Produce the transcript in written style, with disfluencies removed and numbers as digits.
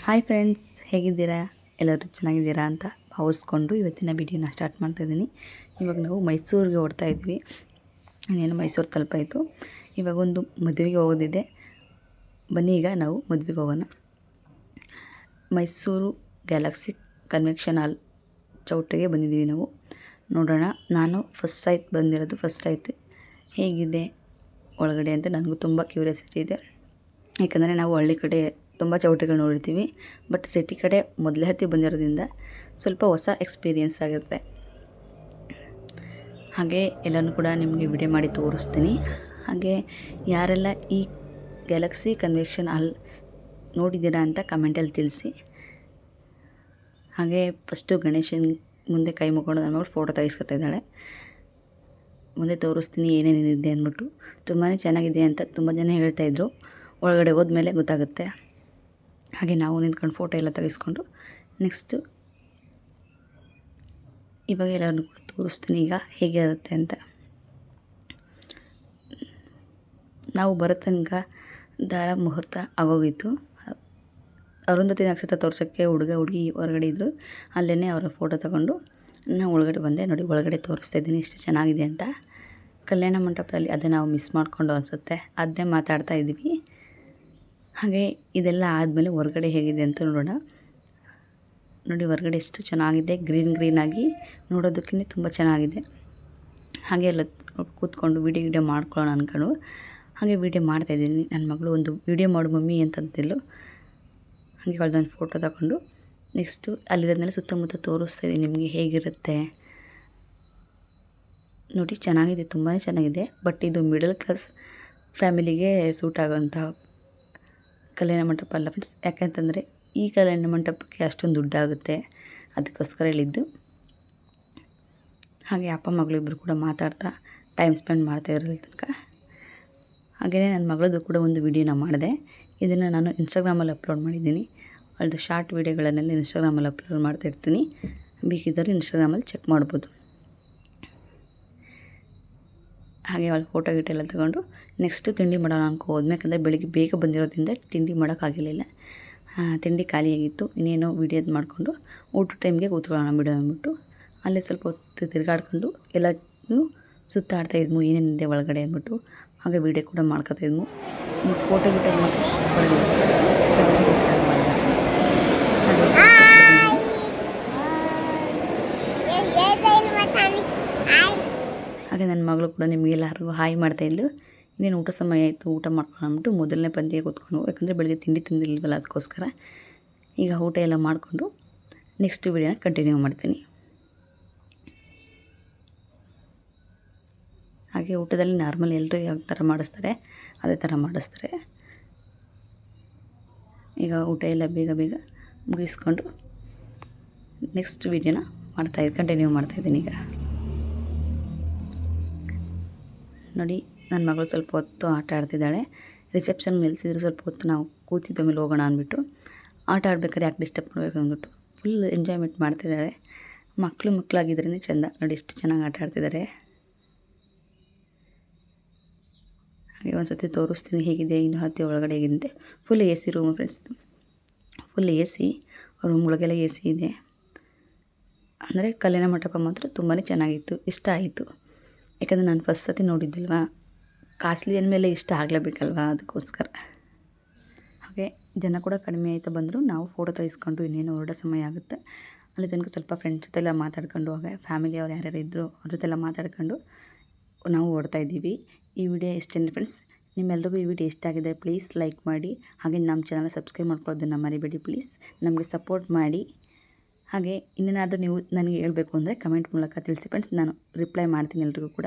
Hi friends, ಹೇಗಿದ್ದೀರಾ? ಎಲ್ಲರೂ ಚೆನ್ನಾಗಿದ್ದೀರಾ ಅಂತ ಭಾವಿಸ್ಕೊಂಡು ಇವತ್ತಿನ ವಿಡಿಯೋನ ಸ್ಟಾರ್ಟ್ ಮಾಡ್ತಾಯಿದ್ದೀನಿ. ಇವಾಗ ನಾವು ಮೈಸೂರಿಗೆ ಓಡ್ತಾ ಇದ್ವಿ. ಇನ್ನೇನು ಮೈಸೂರು ತಲುಪಾಯಿತು. ಇವಾಗ ಒಂದು ಮದುವೆಗೆ ಹೋಗೋದಿದೆ. ಬನ್ನಿ ಈಗ ನಾವು ಮದುವೆಗೆ ಹೋಗೋಣ. ಮೈಸೂರು ಗ್ಯಾಲಕ್ಸಿ ಕನ್ವೆನ್ಷನ್ ಹಾಲ್ ಚೌಟ್ರಿಗೆ ಬಂದಿದ್ದೀವಿ ನಾವು. ನೋಡೋಣ. ನಾನು ಫಸ್ಟ್ ಆಯಿತು ಹೇಗಿದೆ ಒಳಗಡೆ ಅಂತ ನನಗೂ ತುಂಬ ಕ್ಯೂರಿಯಾಸಿಟಿ ಇದೆ. ಯಾಕಂದರೆ ನಾವು ಹಳ್ಳಿ ಕಡೆ ತುಂಬ ಚೌಟ್ರಿಗಳು ನೋಡಿರ್ತೀವಿ, ಬಟ್ ಸಿಟಿ ಕಡೆ ಮೊದಲೇ ಹತ್ತಿ ಬಂದಿರೋದ್ರಿಂದ ಸ್ವಲ್ಪ ಹೊಸ ಎಕ್ಸ್ಪೀರಿಯೆನ್ಸ್ ಆಗುತ್ತೆ. ಹಾಗೆ ಎಲ್ಲನೂ ಕೂಡ ನಿಮಗೆ ವಿಡಿಯೋ ಮಾಡಿ ತೋರಿಸ್ತೀನಿ. ಹಾಗೆ ಯಾರೆಲ್ಲ ಈ ಗ್ಯಾಲಕ್ಸಿ ಕನ್ವೆನ್ಷನ್ ಹಾಲ್ ನೋಡಿದ್ದೀರಾ ಅಂತ ಕಮೆಂಟಲ್ಲಿ ತಿಳಿಸಿ. ಹಾಗೆ ಫಸ್ಟು ಗಣೇಶನ ಮುಂದೆ ಕೈ ಮುಕ್ಕೊಂಡು ಅಂದ್ಬಿಟ್ಟು ಫೋಟೋ ತೆಗಿಸ್ಕೊತಾ ಇದ್ದಾಳೆ. ಮುಂದೆ ತೋರಿಸ್ತೀನಿ ಏನೇನಿದೆ ಅಂದ್ಬಿಟ್ಟು. ತುಂಬಾ ಚೆನ್ನಾಗಿದೆ ಅಂತ ತುಂಬ ಜನ ಹೇಳ್ತಾಯಿದ್ರು. ಒಳಗಡೆ ಹೋದ್ಮೇಲೆ ಗೊತ್ತಾಗುತ್ತೆ. ಹಾಗೆ ನಾವು ನಿಂತ್ಕೊಂಡು ಫೋಟೋ ಎಲ್ಲ ತೆಗೆಸ್ಕೊಂಡು ನೆಕ್ಸ್ಟು ಇವಾಗ ಎಲ್ಲರೂ ಕೂಡ ತೋರಿಸ್ತೀನಿ ಈಗ ಹೇಗೆ ಇರುತ್ತೆ ಅಂತ. ನಾವು ಬರೋ ತನಕ ದಾರ ಮುಹೂರ್ತ ಆಗೋಗಿತ್ತು. ಅರುಂಧತಿ ನಕ್ಷತ್ರ ತೋರ್ಸೋಕ್ಕೆ ಹುಡುಗ ಹುಡುಗಿ ಹೊರಗಡೆ ಇದ್ದರು. ಅಲ್ಲೇ ಅವರ ಫೋಟೋ ತಗೊಂಡು ನಾನು ಒಳಗಡೆ ಬಂದೆ. ನೋಡಿ, ಒಳಗಡೆ ತೋರಿಸ್ತಾ ಇದ್ದೀನಿ ಎಷ್ಟು ಚೆನ್ನಾಗಿದೆ ಅಂತ. ಕಲ್ಯಾಣ ಮಂಟಪದಲ್ಲಿ ಅದೇ ನಾವು ಮಿಸ್ ಮಾಡಿಕೊಂಡು ಅನಿಸುತ್ತೆ, ಅದನ್ನೇ ಮಾತಾಡ್ತಾ ಇದ್ದೀವಿ. ಹಾಗೆ ಇದೆಲ್ಲ ಆದಮೇಲೆ ಹೊರಗಡೆ ಹೇಗಿದೆ ಅಂತ ನೋಡೋಣ. ನೋಡಿ, ಹೊರಗಡೆ ಎಷ್ಟು ಚೆನ್ನಾಗಿದೆ, ಗ್ರೀನ್ ಆಗಿ ನೋಡೋದಕ್ಕೇ ತುಂಬ ಚೆನ್ನಾಗಿದೆ. ಹಾಗೆ ಎಲ್ಲ ಕೂತ್ಕೊಂಡು ವಿಡಿಯೋ ಮಾಡ್ಕೊಳ್ಳೋಣ ಅಂದ್ಕೊಂಡು ಹಾಗೆ ವಿಡಿಯೋ ಮಾಡ್ತಾಯಿದ್ದೀನಿ. ನನ್ನ ಮಗಳು ಒಂದು ವಿಡಿಯೋ ಮಾಡು ಮಮ್ಮಿ ಅಂತಂತಿದ್ಲು. ಹಾಗೆ ಅವಳದೊಂದು ಫೋಟೋ ತಗೊಂಡು ನೆಕ್ಸ್ಟು ಅಲ್ಲಿರೋದನ್ನೆಲ್ಲ ಸುತ್ತಮುತ್ತ ತೋರಿಸ್ತಾಯಿದ್ದೀನಿ ನಿಮಗೆ ಹೇಗಿರುತ್ತೆ ನೋಡಿ. ಚೆನ್ನಾಗಿದೆ, ತುಂಬಾ ಚೆನ್ನಾಗಿದೆ. ಬಟ್ ಇದು ಮಿಡಲ್ ಕ್ಲಾಸ್ ಫ್ಯಾಮಿಲಿಗೆ ಸೂಟ್ ಆಗೋಂಥ ಕಲ್ಯಾಣ ಮಂಟಪ ಅಲ್ಲ ಫ್ರೆಂಡ್ಸ್. ಯಾಕೆಂತಂದರೆ ಈ ಕಲ್ಯಾಣ ಮಂಟಪಕ್ಕೆ ಅಷ್ಟೊಂದು ದುಡ್ಡಾಗುತ್ತೆ, ಅದಕ್ಕೋಸ್ಕರ ಹೇಳಿದ್ದು. ಹಾಗೆ ಅಪ್ಪ ಮಗಳಿಬ್ಬರು ಕೂಡ ಮಾತಾಡ್ತಾ ಟೈಮ್ ಸ್ಪೆಂಡ್ ಮಾಡ್ತಾಯಿರಲಿ ತನಕ. ಹಾಗೆಯೇ ನನ್ನ ಮಗಳದ್ದು ಕೂಡ ಒಂದು ವಿಡಿಯೋನ ಮಾಡಿದೆ. ಇದನ್ನು ನಾನು ಇನ್ಸ್ಟಾಗ್ರಾಮಲ್ಲಿ ಅಪ್ಲೋಡ್ ಮಾಡಿದ್ದೀನಿ. ಅವಳದು ಶಾರ್ಟ್ ವೀಡಿಯೋಗಳನ್ನೆಲ್ಲ ಇನ್ಸ್ಟಾಗ್ರಾಮಲ್ಲಿ ಅಪ್ಲೋಡ್ ಮಾಡ್ತಾಯಿರ್ತೀನಿ. ಬೇಕಿದ್ದರೂ ಇನ್ಸ್ಟಾಗ್ರಾಮಲ್ಲಿ ಚೆಕ್ ಮಾಡ್ಬೋದು. ಹಾಗೆ ಅವಳು ಫೋಟೋ ಎಲ್ಲ ತಗೊಂಡು ನೆಕ್ಸ್ಟು ತಿಂಡಿ ಮಾಡೋಣ ಹೋದ್ಮೇಲೆ. ಯಾಕಂದರೆ ಬೆಳಿಗ್ಗೆ ಬೇಗ ಬಂದಿರೋದ್ರಿಂದ ತಿಂಡಿ ಮಾಡೋಕ್ಕಾಗಿರಲಿಲ್ಲ. ತಿಂಡಿ ಖಾಲಿಯಾಗಿತ್ತು. ಇನ್ನೇನೋ ವಿಡಿಯೋದು ಮಾಡಿಕೊಂಡು ಊಟ ಟೈಮ್ಗೆ ಕೂತ್ಕೊಳ್ಳೋಣ ಬಿಡು ಅಂದ್ಬಿಟ್ಟು ಅಲ್ಲೇ ಸ್ವಲ್ಪ ಹೊತ್ತು ತಿರುಗಾಡ್ಕೊಂಡು ಎಲ್ಲನೂ ಸುತ್ತಾಡ್ತಾಯಿದ್ವು ಏನೇನಿದೆ ಒಳಗಡೆ ಅಂದ್ಬಿಟ್ಟು. ಹಾಗೆ ವಿಡಿಯೋ ಕೂಡ ಮಾಡ್ಕೊತಾಯಿದ್ವು. ಫೋಟೋ ಮಾತ್ರ ಹಾಗೆ ನನ್ನ ಮಗಳು ಕೂಡ ನಿಮಗೆಲ್ಲರಿಗೂ ಹಾಯ್ ಮಾಡ್ತಾಯಿದ್ಲು. ಇನ್ನೇನು ಊಟ ಸಮಯ ಆಯಿತು, ಊಟ ಮಾಡ್ಕೊಂಡ್ಬಿಟ್ಟು ಮೊದಲನೇ ಪಂಕ್ತಿಗೆ ಕೂತ್ಕೊಂಡು, ಯಾಕಂದರೆ ಬೆಳಗ್ಗೆ ತಿಂಡಿ ತಿಂದಿಲ್ವಲ್ಲ ಅದಕ್ಕೋಸ್ಕರ. ಈಗ ಊಟ ಎಲ್ಲ ಮಾಡಿಕೊಂಡು ನೆಕ್ಸ್ಟ್ ವಿಡಿಯೋನ ಕಂಟಿನ್ಯೂ ಮಾಡ್ತೀನಿ. ಹಾಗೆ ಊಟದಲ್ಲಿ ನಾರ್ಮಲ್ ಎಲ್ಲರೂ ಯಾವ ಥರ ಮಾಡಿಸ್ತಾರೆ ಅದೇ ಥರ ಮಾಡಿಸ್ತಾರೆ. ಈಗ ಊಟ ಎಲ್ಲ ಬೇಗ ಮುಗಿಸ್ಕೊಂಡು ನೆಕ್ಸ್ಟ್ ವಿಡಿಯೋನ ಕಂಟಿನ್ಯೂ ಮಾಡ್ತಾಯಿದ್ದೀನಿ. ಈಗ ನೋಡಿ, ನನ್ನ ಮಗಳು ಸ್ವಲ್ಪ ಹೊತ್ತು ಆಟ ಆಡ್ತಿದ್ದಾಳೆ. ರಿಸೆಪ್ಷನ್ ನಿಲ್ಲಿಸಿದ್ರು ಸ್ವಲ್ಪ ಹೊತ್ತು ನಾವು ಕೂತಿದ್ದ ಮೇಲೆ ಹೋಗೋಣ ಅಂದ್ಬಿಟ್ಟು. ಆಟ ಆಡ್ಬೇಕಾದ್ರೆ ಯಾಕೆ ಡಿಸ್ಟರ್ಬ್ ಮಾಡಬೇಕು ಅಂದ್ಬಿಟ್ಟು ಫುಲ್ ಎಂಜಾಯ್ಮೆಂಟ್ ಮಾಡ್ತಿದ್ದಾರೆ. ಮಕ್ಕಳಾಗಿದ್ರೇ ಚೆಂದ. ನೋಡಿ ಎಷ್ಟು ಚೆನ್ನಾಗಿ ಆಟ ಆಡ್ತಿದ್ದಾರೆ. ಹಾಗೆ ಒಂದು ಸತಿ ತೋರಿಸ್ತೀನಿ ಹೇಗಿದೆ ಇನ್ನು ಹತ್ತಿ ಒಳಗಡೆ ಹೇಗಿದೆ. Full A C room friends, full A C. Room ಒಳಗೆಲ್ಲ ಎ ಸಿ ಇದೆ. ಅಂದರೆ ಕಲ್ಯಾಣ ಮಂಟಪ ಮಾತ್ರ ತುಂಬಾ ಚೆನ್ನಾಗಿತ್ತು, ಇಷ್ಟ ಆಯಿತು. ಯಾಕಂದರೆ ನಾನು ಫಸ್ಟ್ ಸತಿ ನೋಡಿದ್ದಿಲ್ವಾ, ಕಾಸ್ಟ್ಲಿ ಅಂದಮೇಲೆ ಇಷ್ಟ ಆಗಲೇಬೇಕಲ್ವ, ಅದಕ್ಕೋಸ್ಕರ. ಹಾಗೆ ಜನ ಕೂಡ ಕಡಿಮೆ ಆಯಿತಾ ಬಂದರು. ನಾವು ಫೋಟೋ ತೆಗೆಸ್ಕೊಂಡು ಇನ್ನೇನು ಹೊರಡೋ ಸಮಯ ಆಗುತ್ತೆ. ಅಲ್ಲಿ ತನಕ ಸ್ವಲ್ಪ ಫ್ರೆಂಡ್ಸ್ ಜೊತೆಲ್ಲ ಮಾತಾಡ್ಕೊಂಡು, ಹಾಗೆ ಫ್ಯಾಮಿಲಿ ಅವ್ರು ಯಾರ್ಯಾರು ಇದ್ದರು ಅವ್ರ ಜೊತೆಲ್ಲ ಮಾತಾಡ್ಕೊಂಡು ನಾವು ಓಡ್ತಾ ಇದ್ದೀವಿ. ಈ ವಿಡಿಯೋ ಇಷ್ಟೇನೆ ಫ್ರೆಂಡ್ಸ್. ನಿಮ್ಮೆಲ್ಲರಿಗೂ ಈ ವಿಡಿಯೋ ಇಷ್ಟ ಆಗಿದೆ ಪ್ಲೀಸ್ ಲೈಕ್ ಮಾಡಿ. ಹಾಗೆ ನಮ್ಮ ಚಾನಲ್ ಸಬ್ಸ್ಕ್ರೈಬ್ ಮಾಡ್ಕೊಳ್ಳೋದನ್ನು ಮರಿಬೇಡಿ ಪ್ಲೀಸ್. ನಮಗೆ ಸಪೋರ್ಟ್ ಮಾಡಿ. ಹಾಗೆ ಇನ್ನೇನಾದರೂ ನೀವು ನನಗೆ ಹೇಳಬೇಕು ಅಂದರೆ ಕಮೆಂಟ್ ಮೂಲಕ ತಿಳಿಸಿ ಫ್ರೆಂಡ್ಸ್, ನಾನು ರಿಪ್ಲೈ ಮಾಡ್ತೀನಿ ಎಲ್ರಿಗೂ ಕೂಡ.